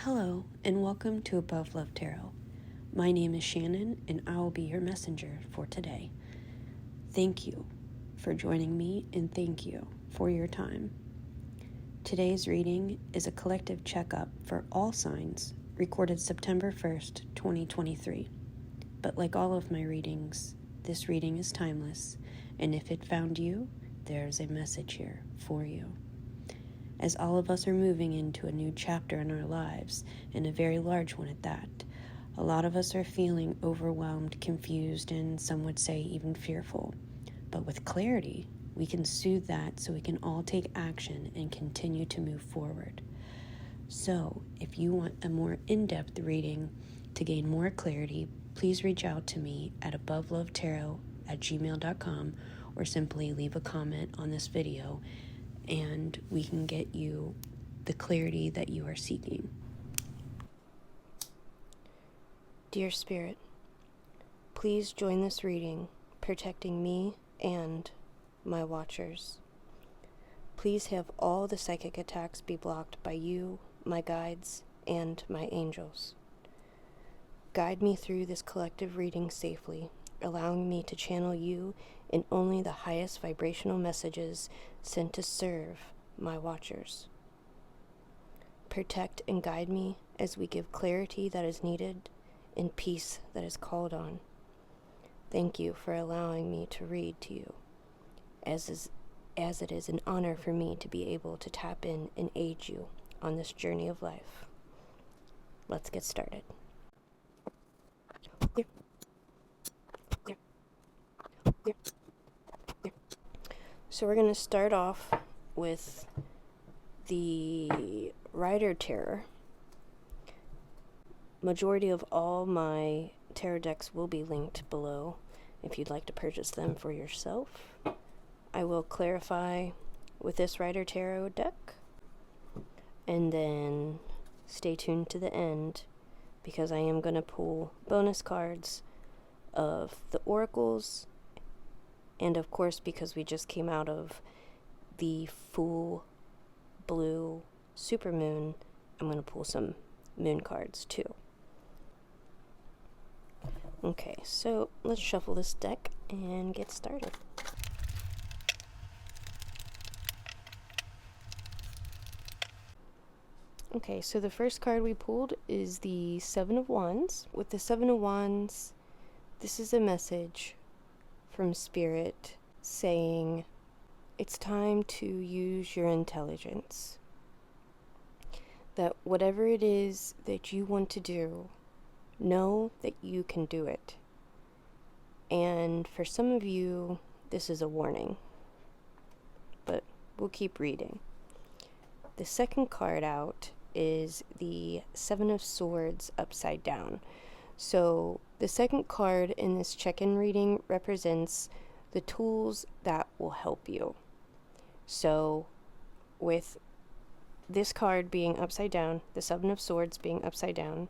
Hello, and welcome to Above Love Tarot. My name is Shannon, and I will be your messenger for today. Thank you for joining me, and thank you for your time. Today's reading is a collective checkup for all signs, recorded September 1st, 2023. But like all of my readings, this reading is timeless, and if it found you, there's a message here for you. As all of us are moving into a new chapter in our lives, and a very large one at that, a lot of us are feeling overwhelmed, confused, and some would say even fearful. But with clarity, we can soothe that so we can all take action and continue to move forward. So, if you want a more in-depth reading to gain more clarity, please reach out to me at abovelovetarot@gmail.com or simply leave a comment on this video and we can get you the clarity that you are seeking. Dear Spirit, please join this reading, protecting me and my watchers. Please have all the psychic attacks be blocked by you, my guides, and my angels. Guide me through this collective reading safely, allowing me to channel you in only the highest vibrational messages sent to serve my watchers. Protect and guide me as we give clarity that is needed and peace that is called on. Thank you for allowing me to read to you, as it is an honor for me to be able to tap in and aid you on this journey of life. Let's get started. So we're going to start off with the Rider Tarot. Majority of all my tarot decks will be linked below if you'd like to purchase them for yourself. I will clarify with this Rider Tarot deck, and then stay tuned to the end because I am going to pull bonus cards of the oracles, and of course because we just came out of the full blue supermoon, I'm going to pull some moon cards too. Okay, so let's shuffle this deck and get started. Okay, so the first card we pulled is the Seven of Wands. With the Seven of Wands, this is a message from Spirit saying it's time to use your intelligence. That whatever it is that you want to do, know that you can do it. And for some of you, this is a warning, but we'll keep reading. The second card out is the Seven of Swords upside down. So the second card in this check-in reading represents the tools that will help you. So with this card being upside down, the Seven of Swords being upside down,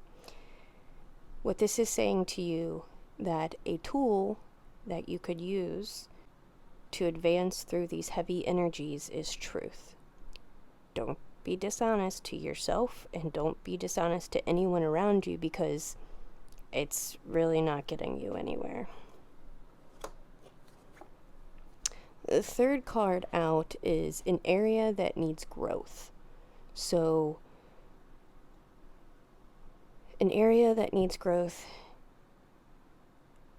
what this is saying to you that a tool that you could use to advance through these heavy energies is truth. Don't be dishonest to yourself, and don't be dishonest to anyone around you, because it's really not getting you anywhere. The third card out is an area that needs growth. So an area that needs growth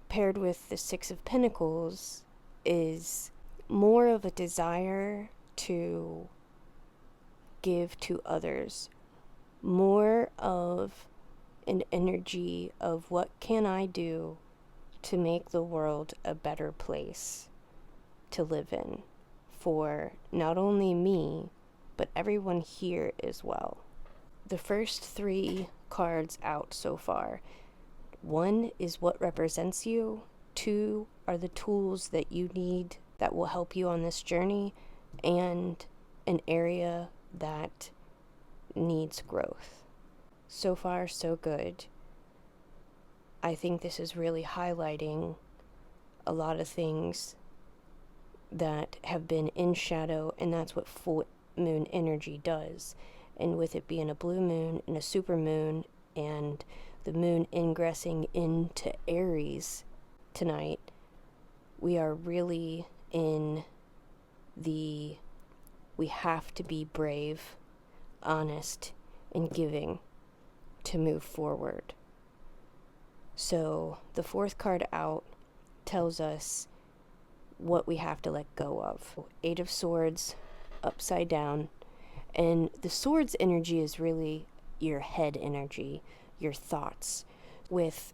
paired with the Six of Pentacles is more of a desire to give to others, more of an energy of what can I do to make the world a better place to live in for not only me, but everyone here as well. The first three cards out so far. 1 is what represents you. 2 are the tools that you need that will help you on this journey, and an area that needs growth. So far, so good. I think this is really highlighting a lot of things that have been in shadow, and that's what full moon energy does. And with it being a blue moon and a super moon, and the moon ingressing into Aries tonight, we are really in the we have to be brave, honest, and giving to move forward. So the fourth card out tells us what we have to let go of. Eight of Swords, upside down. And the Swords energy is really your head energy, your thoughts. With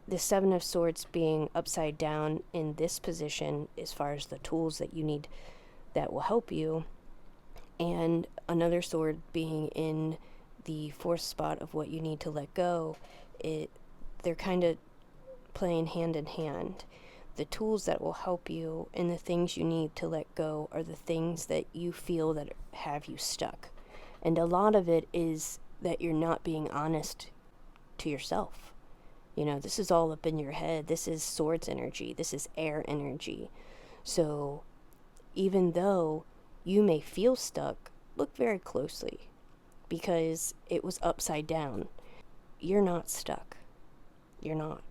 the Seven of Swords being upside down in this position, as far as the tools that you need that will help you, and another sword being in the fourth spot of what you need to let go, they're kind of playing hand in hand. The tools that will help you and the things you need to let go are the things that you feel that have you stuck. And a lot of it is that you're not being honest to yourself. You know, this is all up in your head. This is Swords energy. This is air energy. So even though you may feel stuck, look very closely, because it was upside down. You're not stuck. You're not.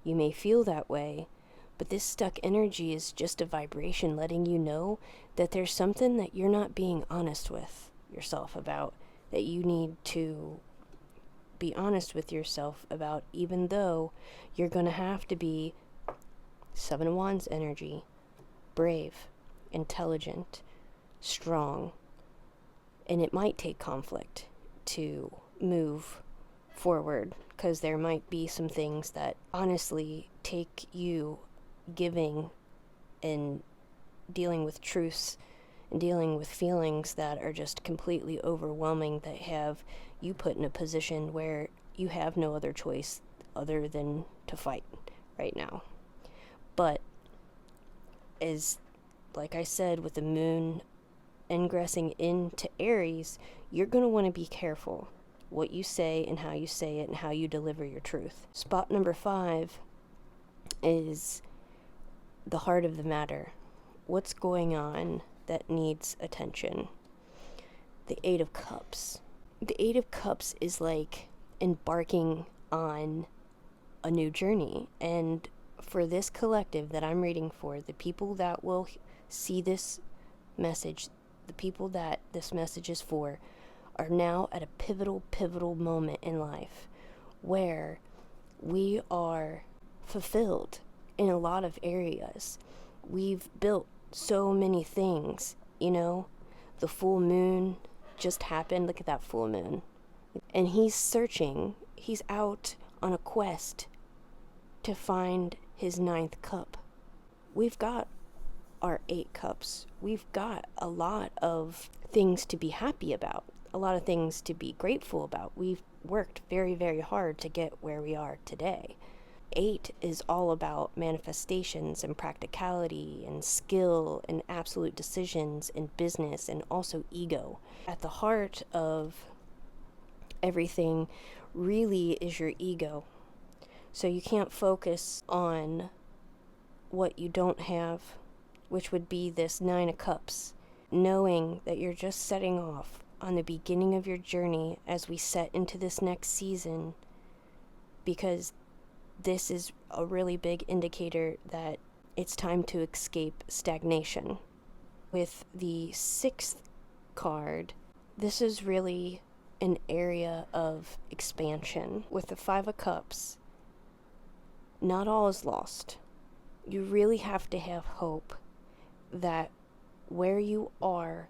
You may feel that way, but this stuck energy is just a vibration letting you know that there's something that you're not being honest with yourself about, that you need to be honest with yourself about, even though you're going to have to be Seven of Wands energy, brave, intelligent, strong, and it might take conflict to move forward, because there might be some things that honestly take you giving and dealing with truths and dealing with feelings that are just completely overwhelming, that have you put in a position where you have no other choice other than to fight right now. But as like I said, with the moon ingressing into Aries, you're going to want to be careful what you say and how you say it and how you deliver your truth. Spot number 5 is the heart of the matter. What's going on that needs attention? The Eight of Cups. The Eight of Cups is like embarking on a new journey. And for this collective that I'm reading for, the people that will see this message, the people that this message is for, are now at a pivotal moment in life where we are fulfilled in a lot of areas. We've built so many things, you know. The full moon just happened. Look at that full moon. And he's searching. He's out on a quest to find his 9th cup. We've got our 8 cups. We've got a lot of things to be happy about, a lot of things to be grateful about. We've worked very hard to get where we are today. 8 is all about manifestations and practicality and skill and absolute decisions and business, and also ego. At the heart of everything really is your ego. So you can't focus on what you don't have, which would be this 9 of Cups, knowing that you're just setting off on the beginning of your journey as we set into this next season, because this is a really big indicator that it's time to escape stagnation. With the 6th card, this is really an area of expansion. With the 5 of Cups, not all is lost. You really have to have hope that where you are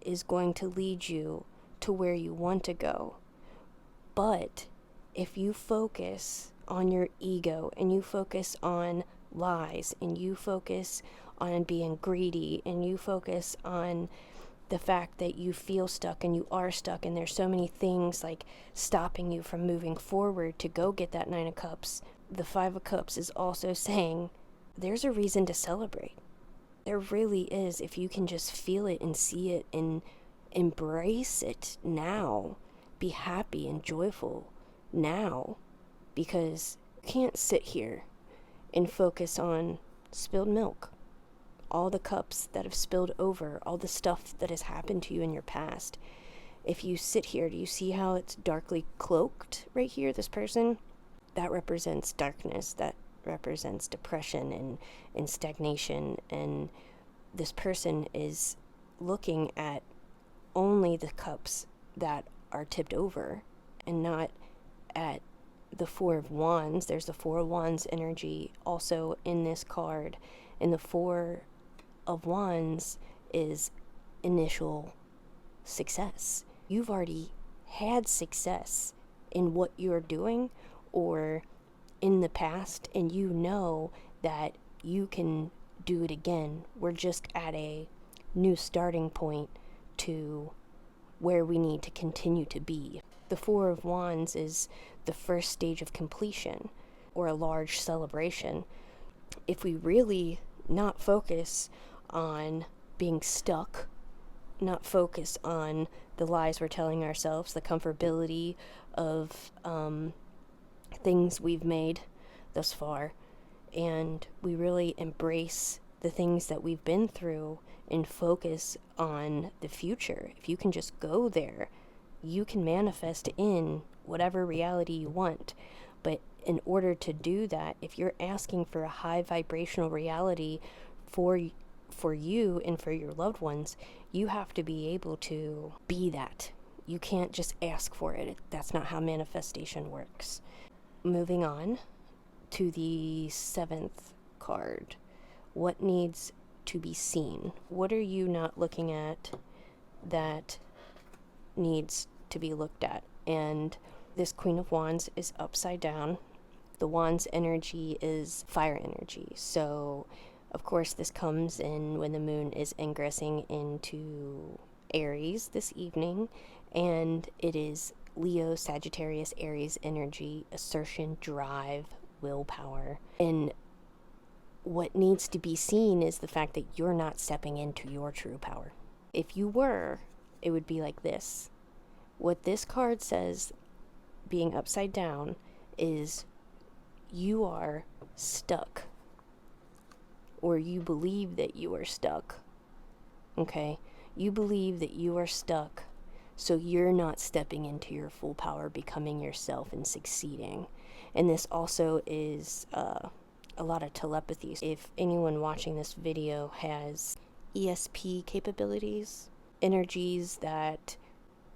is going to lead you to where you want to go. But if you focus on your ego, and you focus on lies, and you focus on being greedy, and you focus on the fact that you feel stuck and you are stuck, and there's so many things like stopping you from moving forward to go get that 9 of Cups, the 5 of Cups is also saying there's a reason to celebrate. There really is, if you can just feel it and see it and embrace it now. Be happy and joyful now, because you can't sit here and focus on spilled milk, all the cups that have spilled over, all the stuff that has happened to you in your past. If you sit here, do you see how it's darkly cloaked right here, this person? That represents darkness, that represents depression and stagnation, and this person is looking at only the cups that are tipped over and not at the Four of Wands. There's the Four of Wands energy also in this card, and the Four of Wands is initial success. You've already had success in what you're doing or in the past, and you know that you can do it again. We're just at a new starting point to where we need to continue to be. The Four of Wands is the first stage of completion or a large celebration. If we really not focus on being stuck, not focus on the lies we're telling ourselves, the comfortability of things we've made thus far, and we really embrace the things that we've been through and focus on the future. If you can just go there, you can manifest in whatever reality you want. But in order to do that, if you're asking for a high vibrational reality for you and for your loved ones, you have to be able to be that. You can't just ask for it. That's not how manifestation works. Moving on to the 7th card. What needs to be seen? What are you not looking at that needs to be looked at? And this Queen of Wands is upside down. The Wands energy is fire energy. So, of course, this comes in when the moon is ingressing into Aries this evening, and it is Leo, Sagittarius, Aries energy, assertion, drive, willpower. And what needs to be seen is the fact that you're not stepping into your true power. If you were, it would be like this. What this card says, being upside down, is you are stuck, or you believe that you are stuck. Okay? You believe that you are stuck, so you're not stepping into your full power, becoming yourself and succeeding. And this also is a lot of telepathy. If anyone watching this video has ESP capabilities, energies that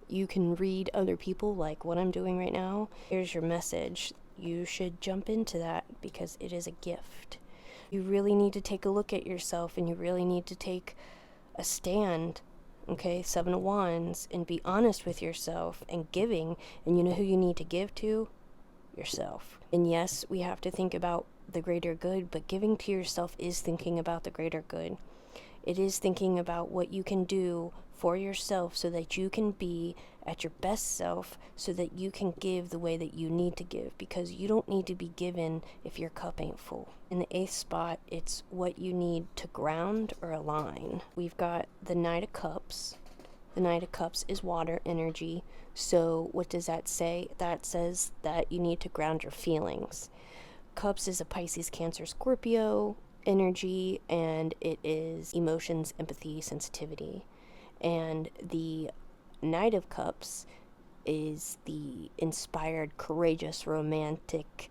you can read other people, like what I'm doing right now, here's your message. You should jump into that because it is a gift. You really need to take a look at yourself, and you really need to take a stand, okay? 7 of Wands, and be honest with yourself and giving. And you know who you need to give to? Yourself. And yes, we have to think about the greater good, but giving to yourself is thinking about the greater good. It is thinking about what you can do for yourself so that you can be at your best self, so that you can give the way that you need to give, because you don't need to be given if your cup ain't full. In the 8th spot, it's what you need to ground or align. We've got the Knight of Cups. The Knight of Cups is water energy. So what does that say? That says that you need to ground your feelings. Cups is a Pisces, Cancer, Scorpio energy, and it is emotions, empathy, sensitivity. And the Knight of Cups is the inspired, courageous, romantic,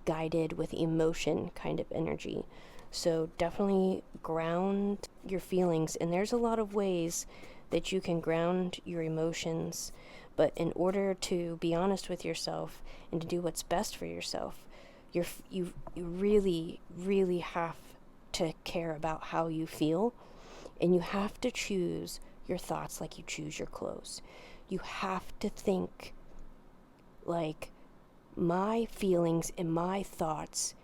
guided with emotion kind of energy. So definitely ground your feelings. And there's a lot of ways that you can ground your emotions. But in order to be honest with yourself and to do what's best for yourself, you really, really have to care about how you feel. And you have to choose your thoughts like you choose your clothes. You have to think like, my feelings and my thoughts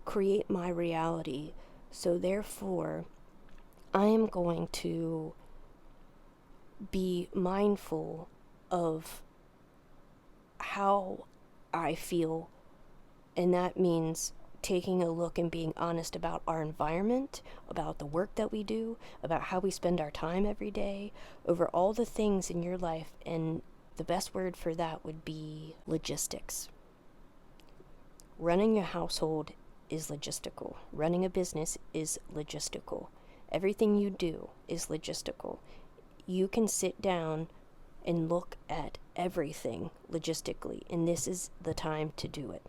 create my reality. So therefore, I am going to be mindful of how I feel. And that means taking a look and being honest about our environment, about the work that we do, about how we spend our time every day, over all the things in your life. And the best word for that would be logistics. Running a household is logistical. Running a business is logistical. Everything you do is logistical. You can sit down and look at everything logistically. And this is the time to do it.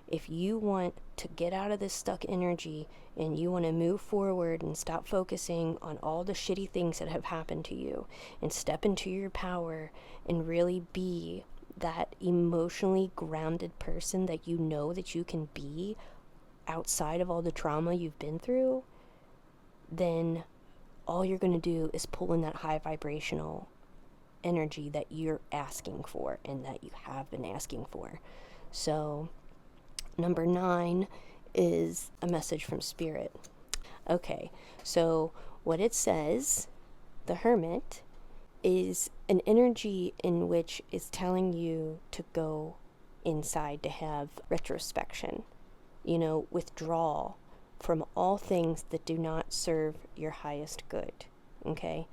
If you want to get out of this stuck energy and you want to move forward and stop focusing on all the shitty things that have happened to you and step into your power and really be that emotionally grounded person that you know that you can be outside of all the trauma you've been through, then all you're going to do is pull in that high vibrational energy that you're asking for and that you have been asking for. So number 9 is a message from Spirit. Okay, so what it says, the Hermit, is an energy in which is telling you to go inside, to have retrospection, withdrawal from all things that do not serve your highest good. Okay?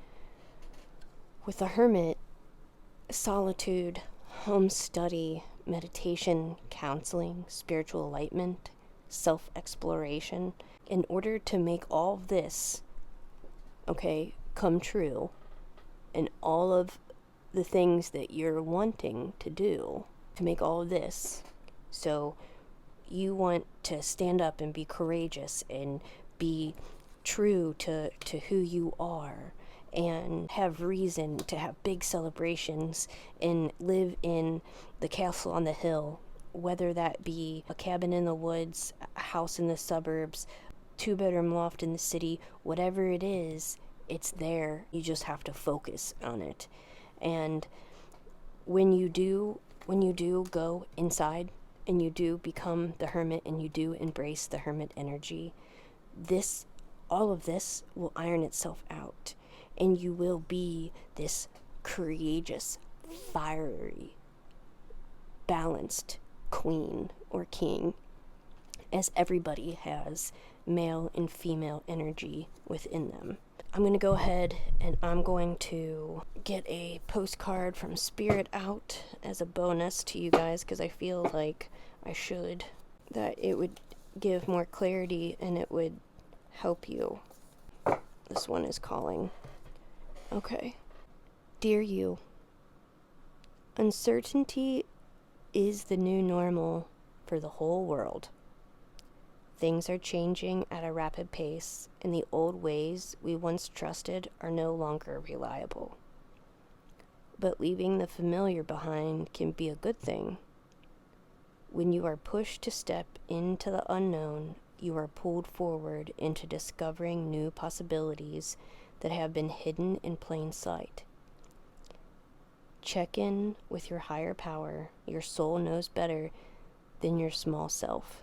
With the Hermit, solitude, home study, meditation, counseling, spiritual enlightenment, self-exploration, in order to make all of this, come true, and all of the things that you're wanting to do, to make all of this, so you want to stand up and be courageous and be true to who you are, and have reason to have big celebrations and live in the castle on the hill, whether that be a cabin in the woods, a house in the suburbs, 2-bedroom loft in the city, whatever it is, it's there. You just have to focus on it. And when you do go inside and you do become the Hermit and you do embrace the Hermit energy, all of this will iron itself out. And you will be this courageous, fiery, balanced queen or king, as everybody has male and female energy within them. I'm going to go ahead and I'm going to get a postcard from Spirit out as a bonus to you guys, because I feel like I should, that it would give more clarity and it would help you. This one is calling. Okay. Dear you, uncertainty is the new normal for the whole world. Things are changing at a rapid pace, and the old ways we once trusted are no longer reliable. But leaving the familiar behind can be a good thing. When you are pushed to step into the unknown, you are pulled forward into discovering new possibilities that have been hidden in plain sight. Check in with your higher power. Your soul knows better than your small self.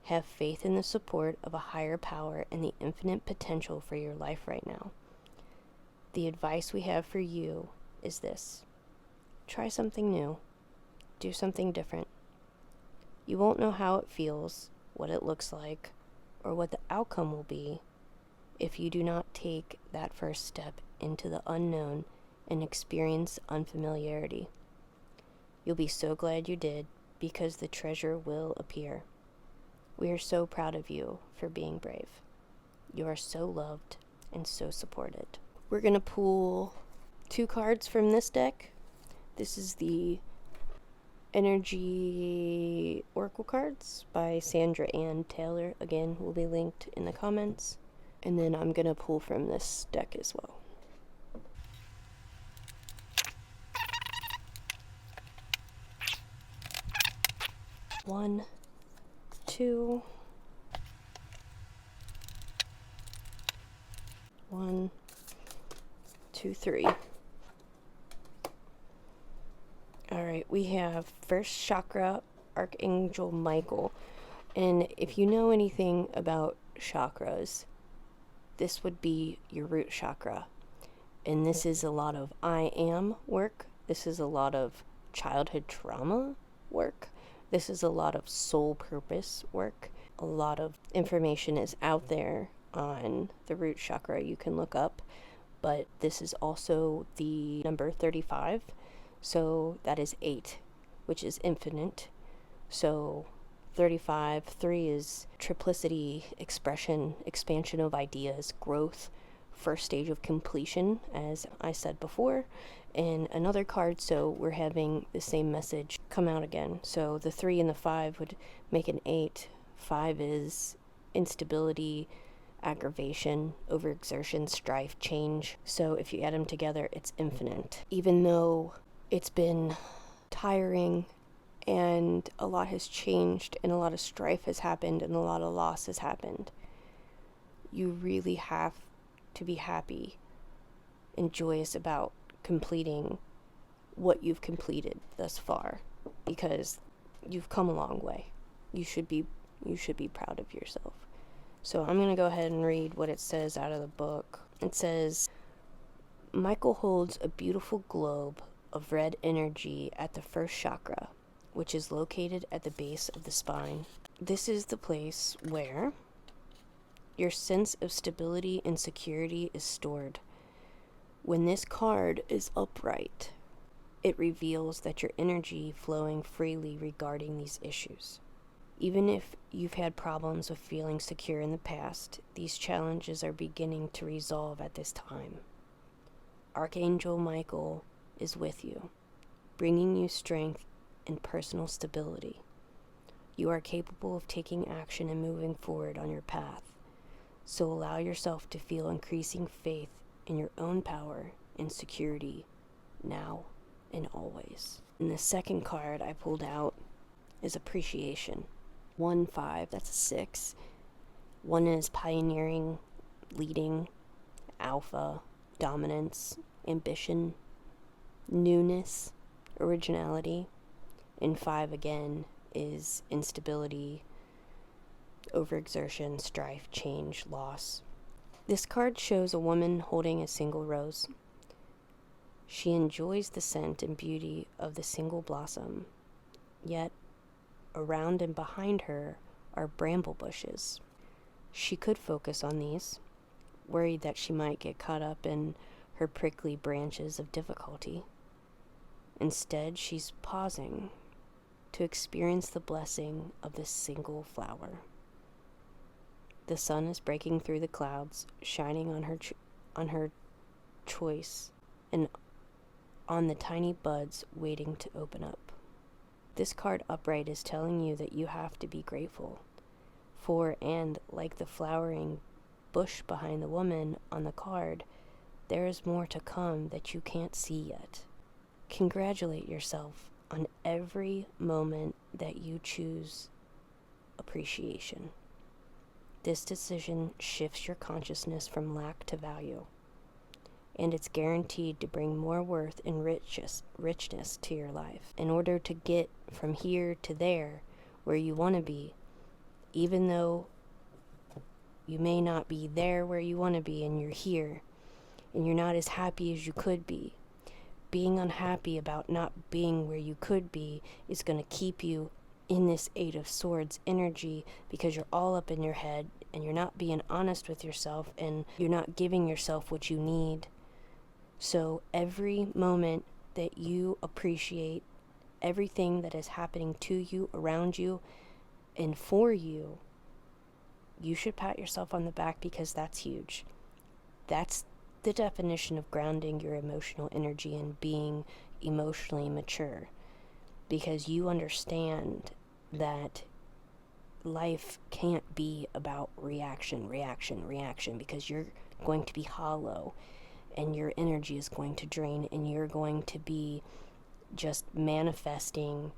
Have faith in the support of a higher power and the infinite potential for your life right now. The advice we have for you is this: try something new. Do something different. You won't know how it feels, what it looks like, or what the outcome will be if you do not take that first step into the unknown and experience unfamiliarity. You'll be so glad you did, because the treasure will appear. We are so proud of you for being brave. You are so loved and so supported. We're going to pull 2 cards from this deck. This is the Energy Oracle cards by Sandra Ann Taylor. Again, will be linked in the comments. And then I'm going to pull from this deck as well. One, 2, 1, 2, 3. Alright, we have first chakra, Archangel Michael. And if you know anything about chakras, this would be your root chakra. And this is a lot of I am work. This is a lot of childhood trauma work. This is a lot of soul purpose work. A lot of information is out there on the root chakra you can look up. But this is also the number 35. So that is 8, which is infinite. So 35, 3 is triplicity, expression, expansion of ideas, growth, first stage of completion, as I said before, and another card, so we're having the same message come out again. So the 3 and the 5 would make an 8. 5 is instability, aggravation, overexertion, strife, change. So if you add them together, it's infinite. Even though it's been tiring and a lot has changed and a lot of strife has happened and a lot of loss has happened, you really have to be happy and joyous about completing what you've completed thus far, because you've come a long way. You should be proud of yourself. So I'm going to go ahead and read what it says out of the book. It says, Michael holds a beautiful globe of red energy at the first chakra, which is located at the base of the spine. This is the place where your sense of stability and security is stored. When this card is upright, it reveals that your energy flowing freely regarding these issues. Even if you've had problems with feeling secure in the past, these challenges are beginning to resolve at this time. Archangel Michael is with you, bringing you strength and personal stability. You are capable of taking action and moving forward on your path. So allow yourself to feel increasing faith in your own power and security now and always. And the second card I pulled out is appreciation. 1, 5, that's a 6. 1 is pioneering, leading, alpha, dominance, ambition, newness, originality. And 5 again is instability, overexertion, strife, change, loss. This card shows a woman holding a single rose. She enjoys the scent and beauty of the single blossom, yet around and behind her are bramble bushes. She could focus on these, worried that she might get caught up in her prickly branches of difficulty. Instead, she's pausing to experience the blessing of this single flower. The sun is breaking through the clouds, shining on her choice and on the tiny buds waiting to open up. This card upright is telling you that you have to be grateful for, and like the flowering bush behind the woman on the card, there is more to come that you can't see yet. Congratulate yourself on every moment that you choose appreciation. This decision shifts your consciousness from lack to value, and it's guaranteed to bring more worth and richness to your life. In order to get from here to there, where you want to be, even though you may not be there where you want to be and you're here, and you're not as happy as you could be, being unhappy about not being where you could be is going to keep you in this 8 of Swords energy, because you're all up in your head and you're not being honest with yourself and you're not giving yourself what you need. So every moment that you appreciate everything that is happening to you, around you, and for you, you should pat yourself on the back, because that's huge. That's the definition of grounding your emotional energy and being emotionally mature, because you understand that life can't be about reaction, because you're going to be hollow and your energy is going to drain, and you're going to be just manifesting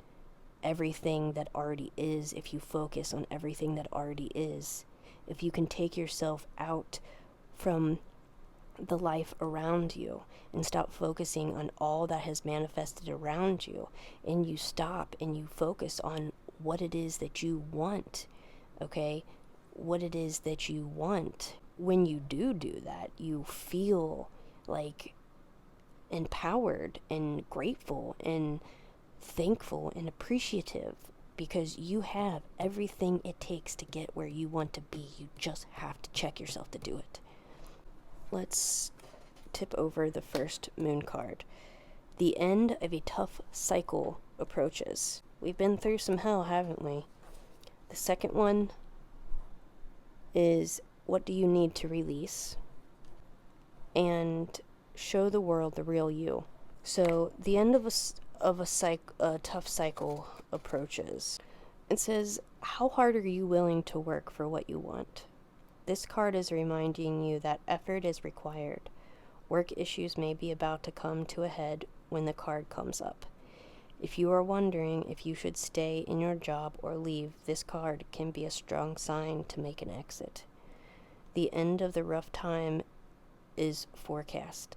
everything that already is if you focus on everything that already is. If you can take yourself out from the life around you and stop focusing on all that has manifested around you, and you stop and you focus on what it is that you want, okay? What it is that you want. When you do that, you feel like empowered and grateful and thankful and appreciative, because you have everything it takes to get where you want to be. You just have to check yourself to do it. Let's tip over the first moon card. The end of a tough cycle approaches. We've been through some hell, haven't we? The second one is, what do you need to release? and show the world the real you. So the end of a tough cycle approaches. It says, how hard are you willing to work for what you want? This card is reminding you that effort is required. Work issues may be about to come to a head when the card comes up. If you are wondering if you should stay in your job or leave, this card can be a strong sign to make an exit. The end of the rough time is forecasted.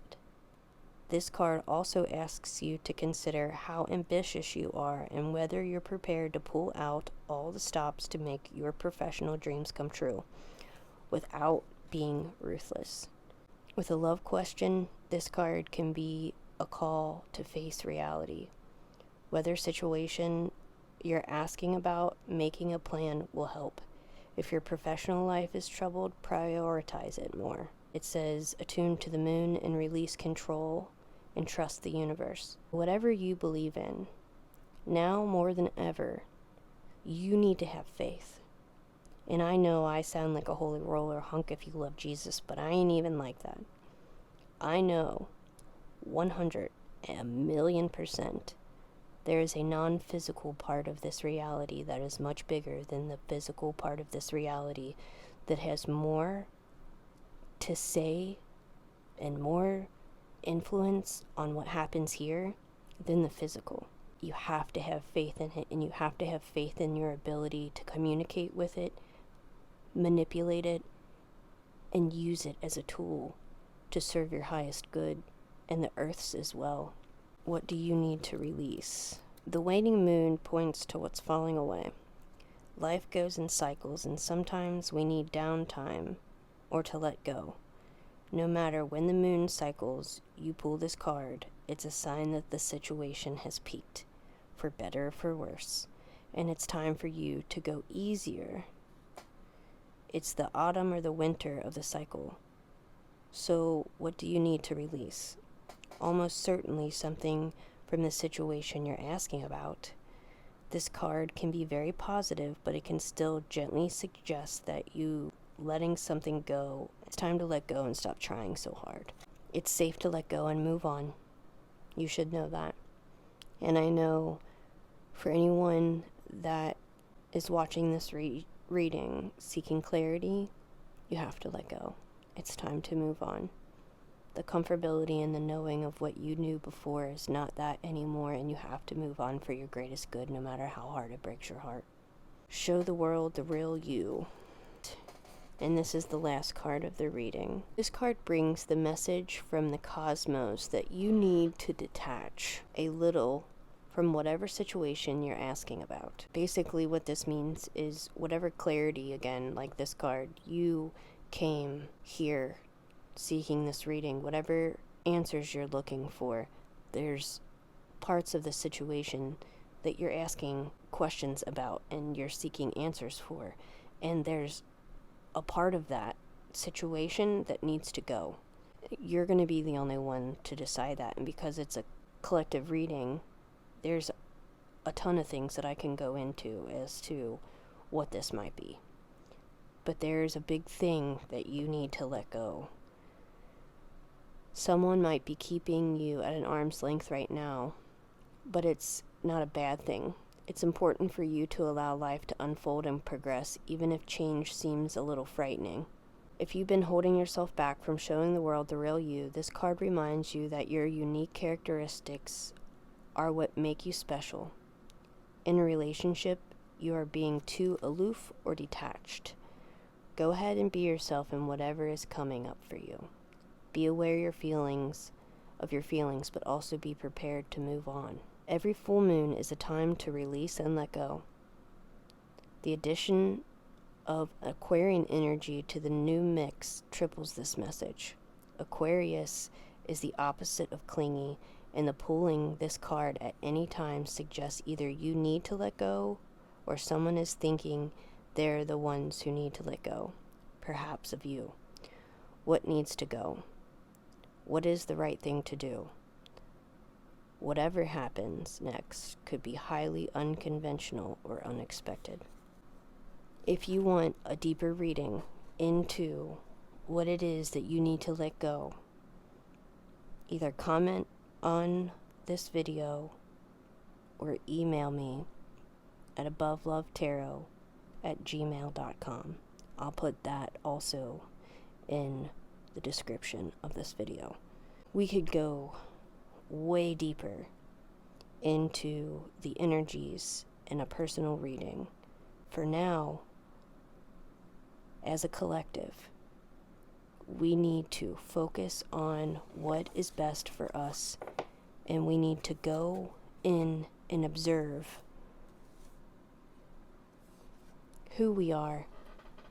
This card also asks you to consider how ambitious you are and whether you're prepared to pull out all the stops to make your professional dreams come true without being ruthless. With a love question, this card can be a call to face reality. Whether situation you're asking about, making a plan will help. If your professional life is troubled, prioritize it more. It says, attune to the moon and release control and trust the universe. Whatever you believe in, now more than ever, you need to have faith. And I know I sound like a holy roller hunk if you love Jesus, but I ain't even like that. I know 100,000,000% there is a non-physical part of this reality that is much bigger than the physical part of this reality, that has more to say and more influence on what happens here than the physical. You have to have faith in it, and you have to have faith in your ability to communicate with it, manipulate it, and use it as a tool to serve your highest good and the earth's as well. What do you need to release? The waning moon points to what's falling away. Life goes in cycles, and sometimes we need downtime or to let go. No matter when the moon cycles, you pull this card, it's a sign that the situation has peaked, for better or for worse, and it's time for you to go easier. It's the autumn or the winter of the cycle. So what do you need to release? Almost certainly something from the situation you're asking about. This card can be very positive, but it can still gently suggest that you letting something go. It's time to let go and stop trying so hard. It's safe to let go and move on. You should know that. And I know for anyone that is watching this reading, seeking clarity, you have to let go. It's time to move on. The comfortability and the knowing of what you knew before is not that anymore, and you have to move on for your greatest good, no matter how hard it breaks your heart. Show the world the real you. And this is the last card of the reading. This card brings the message from the cosmos that you need to detach a little from whatever situation you're asking about. Basically what this means is whatever clarity, again, like this card, you came here seeking this reading, whatever answers you're looking for, there's parts of the situation that you're asking questions about and you're seeking answers for, and there's a part of that situation that needs to go. You're going to be the only one to decide that, and because it's a collective reading, there's a ton of things that I can go into as to what this might be. But there's a big thing that you need to let go. Someone might be keeping you at an arm's length right now, but it's not a bad thing. It's important for you to allow life to unfold and progress, even if change seems a little frightening. If you've been holding yourself back from showing the world the real you, this card reminds you that your unique characteristics are what make you special. In a relationship, you are being too aloof or detached. Go ahead and be yourself in whatever is coming up for you. Be aware of your feelings, but also be prepared to move on. Every full moon is a time to release and let go. The addition of Aquarian energy to the new mix triples this message. Aquarius is the opposite of clingy, and the pulling this card at any time suggests either you need to let go or someone is thinking they're the ones who need to let go, perhaps of you. What needs to go? What is the right thing to do? Whatever happens next could be highly unconventional or unexpected. If you want a deeper reading into what it is that you need to let go, Either comment on this video or email me at abovelovetarot@gmail.com. I'll put that also in the description of this video. We could go way deeper into the energies in a personal reading. For now, as a collective, we need to focus on what is best for us, and we need to go in and observe who we are,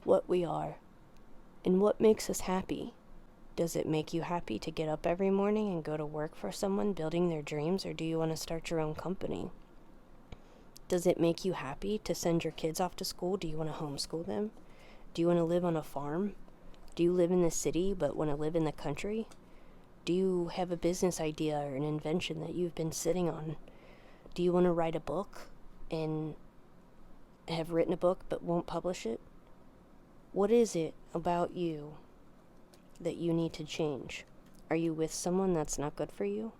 what we are, and what makes us happy. Does it make you happy to get up every morning and go to work for someone building their dreams, or do you want to start your own company? Does it make you happy to send your kids off to school? Do you want to homeschool them? Do you want to live on a farm? Do you live in the city but want to live in the country? Do you have a business idea or an invention that you've been sitting on? Do you want to write a book and have written a book but won't publish it? What is it about you that you need to change? Are you with someone that's not good for you?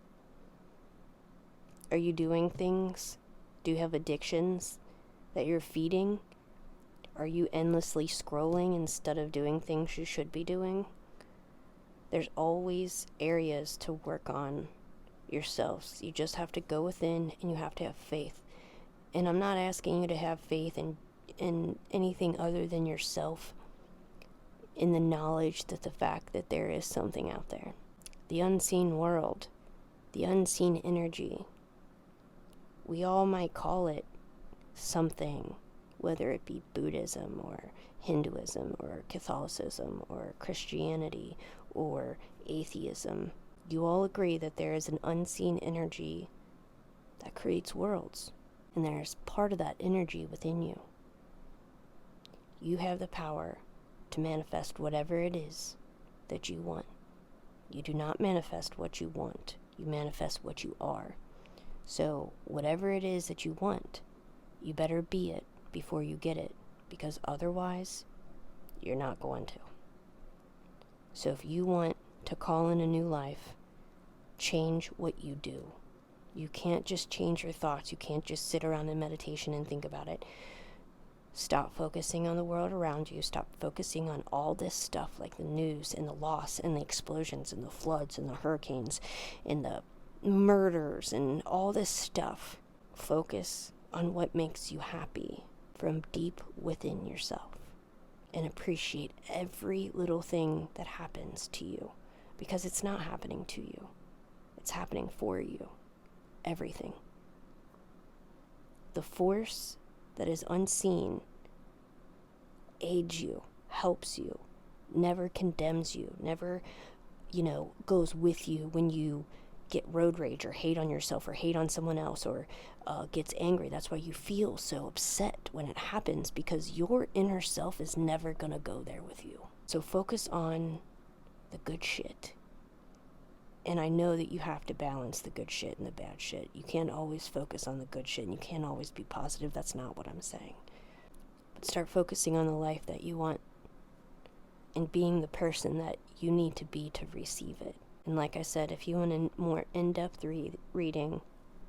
Are you doing things? Do you have addictions that you're feeding? Are you endlessly scrolling instead of doing things you should be doing? There's always areas to work on yourselves. You just have to go within, and you have to have faith. And I'm not asking you to have faith in anything other than yourself, in the knowledge that the fact that there is something out there. The unseen world, the unseen energy. We all might call it something, whether it be Buddhism or Hinduism or Catholicism or Christianity or atheism. You all agree that there is an unseen energy that creates worlds, and there's part of that energy within you. You have the power to manifest whatever it is that you want. You do not manifest what you want. You manifest what you are. So whatever it is that you want, you better be it before you get it, because otherwise you're not going to. So if you want to call in a new life, change what you do. You can't just change your thoughts. You can't just sit around in meditation and think about it. Stop focusing on the world around you. Stop focusing on all this stuff like the news and the loss and the explosions and the floods and the hurricanes and the murders and all this stuff. Focus on what makes you happy from deep within yourself, and appreciate every little thing that happens to you, because it's not happening to you. It's happening for you. Everything. The force that is unseen aids you, helps you, never condemns you, never, goes with you when you get road rage or hate on yourself or hate on someone else or gets angry. That's why you feel so upset when it happens, because your inner self is never gonna go there with you. So focus on the good shit. And I know that you have to balance the good shit and the bad shit. You can't always focus on the good shit, and you can't always be positive. That's not what I'm saying. But start focusing on the life that you want and being the person that you need to be to receive it. And like I said, if you want a more in-depth reading,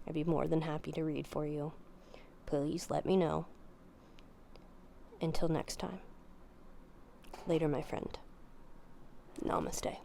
I'd be more than happy to read for you. Please let me know. Until next time. Later, my friend. Namaste.